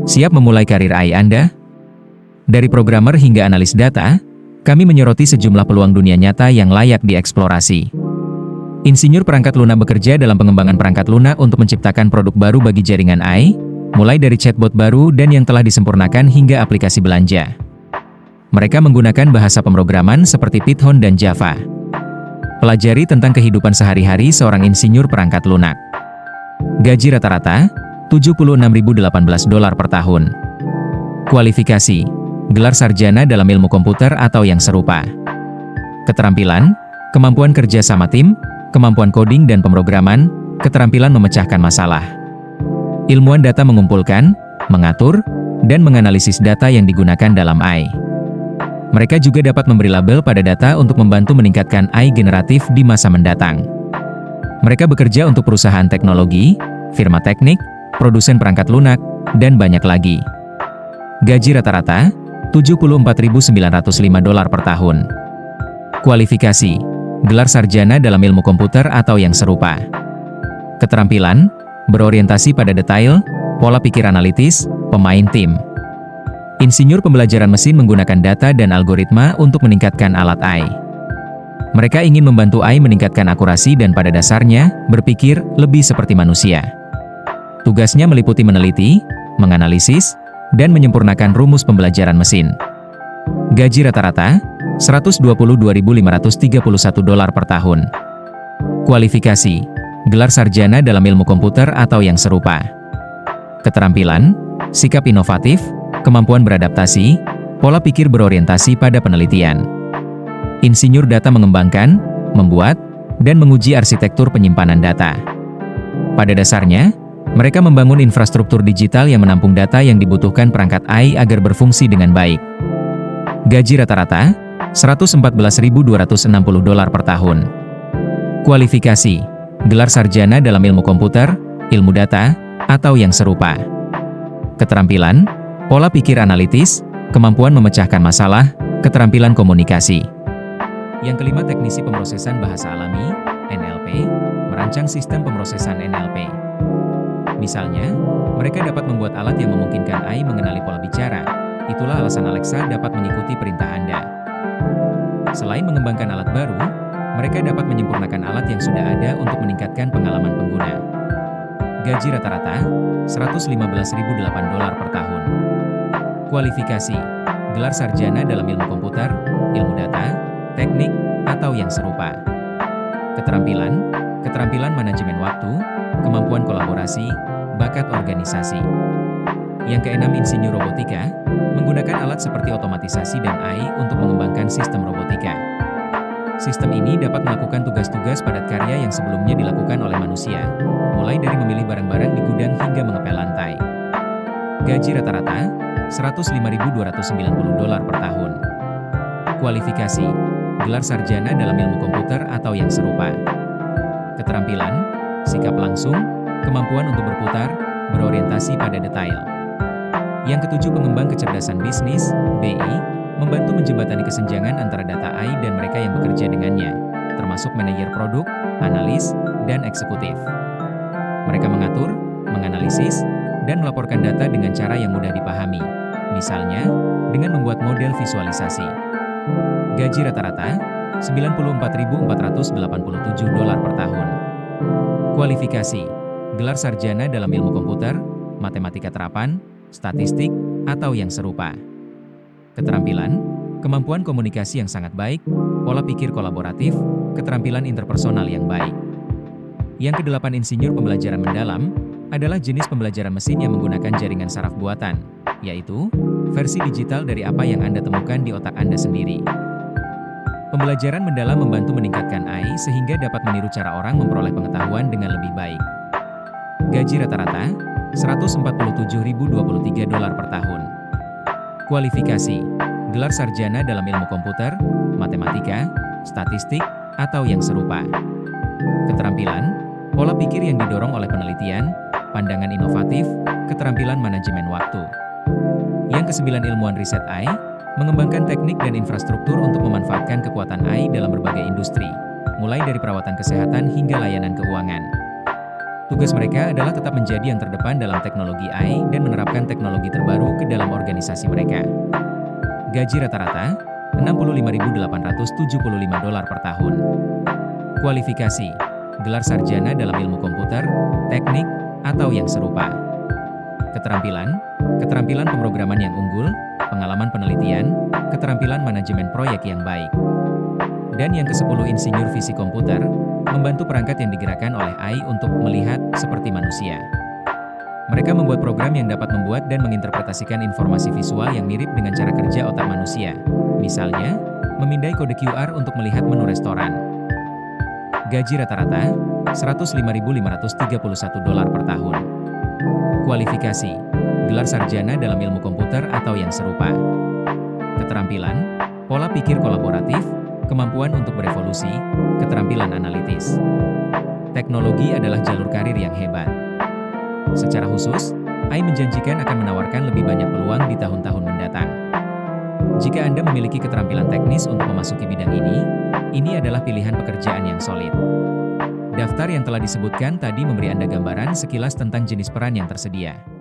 Siap memulai karir AI Anda? Dari programmer hingga analis data, kami menyoroti sejumlah peluang dunia nyata yang layak dieksplorasi. Insinyur perangkat lunak bekerja dalam pengembangan perangkat lunak untuk menciptakan produk baru bagi jaringan AI, mulai dari chatbot baru dan yang telah disempurnakan hingga aplikasi belanja. Mereka menggunakan bahasa pemrograman seperti Python dan Java. Pelajari tentang kehidupan sehari-hari seorang insinyur perangkat lunak. Gaji rata-rata, $76.018 per tahun. Kualifikasi, gelar sarjana dalam ilmu komputer atau yang serupa. Keterampilan, kemampuan kerja sama tim, kemampuan coding dan pemrograman, keterampilan memecahkan masalah. Ilmuwan data mengumpulkan, mengatur, dan menganalisis data yang digunakan dalam AI. Mereka juga dapat memberi label pada data untuk membantu meningkatkan AI generatif di masa mendatang. Mereka bekerja untuk perusahaan teknologi, firma teknik, produsen perangkat lunak, dan banyak lagi. Gaji rata-rata, $74.905 per tahun. Kualifikasi, gelar sarjana dalam ilmu komputer atau yang serupa. Keterampilan, berorientasi pada detail, pola pikir analitis, pemain tim. Insinyur pembelajaran mesin menggunakan data dan algoritma untuk meningkatkan alat AI. Mereka ingin membantu AI meningkatkan akurasi dan pada dasarnya, berpikir lebih seperti manusia. Tugasnya meliputi meneliti, menganalisis, dan menyempurnakan rumus pembelajaran mesin. Gaji rata-rata, $122.531 per tahun. Kualifikasi, gelar sarjana dalam ilmu komputer atau yang serupa. Keterampilan, sikap inovatif, kemampuan beradaptasi, pola pikir berorientasi pada penelitian. Insinyur data mengembangkan, membuat, dan menguji arsitektur penyimpanan data. Pada dasarnya, mereka membangun infrastruktur digital yang menampung data yang dibutuhkan perangkat AI agar berfungsi dengan baik. Gaji rata-rata, $114.260 per tahun. Kualifikasi, gelar sarjana dalam ilmu komputer, ilmu data, atau yang serupa. Keterampilan, pola pikir analitis, kemampuan memecahkan masalah, keterampilan komunikasi. Yang kelima, teknisi pemrosesan bahasa alami, NLP, merancang sistem pemrosesan NLP. Misalnya, mereka dapat membuat alat yang memungkinkan AI mengenali pola bicara. Itulah alasan Alexa dapat mengikuti perintah Anda. Selain mengembangkan alat baru, mereka dapat menyempurnakan alat yang sudah ada untuk meningkatkan pengalaman pengguna. Gaji rata-rata, $115.008 per tahun. Kualifikasi, gelar sarjana dalam ilmu komputer, ilmu data, teknik, atau yang serupa. Keterampilan, keterampilan manajemen waktu, kemampuan kolaborasi, bakat organisasi. Yang keenam, insinyur robotika, menggunakan alat seperti otomatisasi dan AI untuk mengembangkan sistem robotika. Sistem ini dapat melakukan tugas-tugas padat karya yang sebelumnya dilakukan oleh manusia, mulai dari memilih barang-barang di gudang hingga mengepel lantai. Gaji rata-rata, $105.290 per tahun. Kualifikasi, gelar sarjana dalam ilmu komputer atau yang serupa. Keterampilan, sikap langsung, kemampuan untuk berputar, berorientasi pada detail. Yang ketujuh, pengembang kecerdasan bisnis, BI, membantu menjembatani kesenjangan antara data AI dan mereka yang bekerja dengannya, termasuk manajer produk, analis, dan eksekutif. Mereka mengatur, menganalisis, dan melaporkan data dengan cara yang mudah dipahami, misalnya, dengan membuat model visualisasi. Gaji rata-rata, $94.487 per tahun. Kualifikasi, gelar sarjana dalam ilmu komputer, matematika terapan, statistik, atau yang serupa. Keterampilan, kemampuan komunikasi yang sangat baik, pola pikir kolaboratif, keterampilan interpersonal yang baik. Yang kedelapan, insinyur pembelajaran mendalam, adalah jenis pembelajaran mesin yang menggunakan jaringan saraf buatan, yaitu versi digital dari apa yang Anda temukan di otak Anda sendiri. Pembelajaran mendalam membantu meningkatkan AI sehingga dapat meniru cara orang memperoleh pengetahuan dengan lebih baik. Gaji rata-rata, $147.023 per tahun. Kualifikasi, gelar sarjana dalam ilmu komputer, matematika, statistik, atau yang serupa. Keterampilan, pola pikir yang didorong oleh penelitian, pandangan inovatif, keterampilan manajemen waktu. Yang kesembilan, ilmuwan riset AI, mengembangkan teknik dan infrastruktur untuk memanfaatkan kekuatan AI dalam berbagai industri, mulai dari perawatan kesehatan hingga layanan keuangan. Tugas mereka adalah tetap menjadi yang terdepan dalam teknologi AI dan menerapkan teknologi terbaru ke dalam organisasi mereka. Gaji rata-rata, $65.875 per tahun. Kualifikasi, gelar sarjana dalam ilmu komputer, teknik, atau yang serupa. Keterampilan, keterampilan pemrograman yang unggul, pengalaman penelitian, keterampilan manajemen proyek yang baik. Dan yang ke-10 insinyur fisik komputer, membantu perangkat yang digerakkan oleh AI untuk melihat seperti manusia. Mereka membuat program yang dapat membuat dan menginterpretasikan informasi visual yang mirip dengan cara kerja otak manusia. Misalnya, memindai kode QR untuk melihat menu restoran. Gaji rata-rata, $105.531 per tahun. Kualifikasi, gelar sarjana dalam ilmu komputer atau yang serupa. Keterampilan, pola pikir kolaboratif, kemampuan untuk berevolusi, keterampilan analitis. Teknologi adalah jalur karir yang hebat. Secara khusus, AI menjanjikan akan menawarkan lebih banyak peluang di tahun-tahun mendatang. Jika Anda memiliki keterampilan teknis untuk memasuki bidang ini adalah pilihan pekerjaan yang solid. Daftar yang telah disebutkan tadi memberi Anda gambaran sekilas tentang jenis peran yang tersedia.